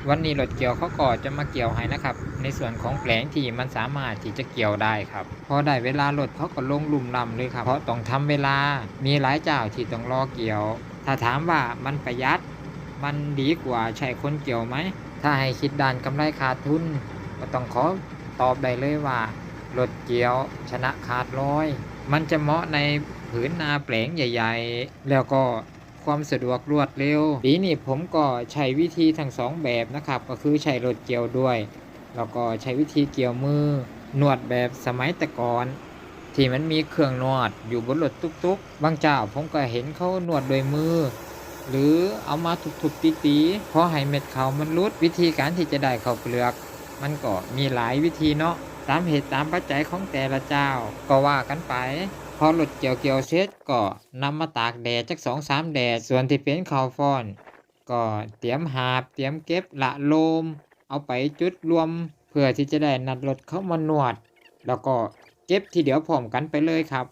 วันนี้รถเกี่ยวเขาก็จะมาเกี่ยวให้นะครับในส่วนของแปลงที่มันสามารถที่จะเกี่ยวได้ครับพอได้เวลารถเขาก็ลงหลุมลำเลยครับเพราะต้องทำเวลามีหลายเจ้าที่ต้องรอเกี่ยวถ้าถามว่ามันประหยัดมันดีกว่าใช้คนเกี่ยวไหมถ้าให้คิดด้านกำไรขาดทุนก็ต้องขอตอบได้เลยว่ารถเกี่ยวชนะขาดร้อยมันจะเหมาะในผืนนาแปลงใหญ่ๆแล้วก็ ความสะดวกรวดเร็วปีนี้ผมก็ใช้วิธีทั้งสองแบบนะครับก็คือใช้รถเกี่ยวด้วยแล้วก็ใช้วิธีเกี่ยวมือนวดแบบสมัยแต่ก่อนที่มันมีเครื่องนวดอยู่บนรถตุ๊กๆบางเจ้าผมก็เห็นเขานวดโดยมือหรือเอามาทุบๆตีๆเพราะให้เม็ดเขามันรุดวิธีการที่จะได้ข้าวเปลือกมันก็มีหลายวิธีเนาะตามเหตุตามปัจจัยของแต่ละเจ้าก็ว่ากันไป พอหลุดเกี่ยวเสร็จก็นำมาตากแดดจัก2-3แดดส่วนที่เป็นข้าวฟ้อนก็เตรียมหาบเตรียมเก็บละโลมเอาไปจุดรวมเพื่อที่จะได้นัดรถเข้ามานวดแล้วก็เก็บทีเดียวพร้อมกันไปเลยครับ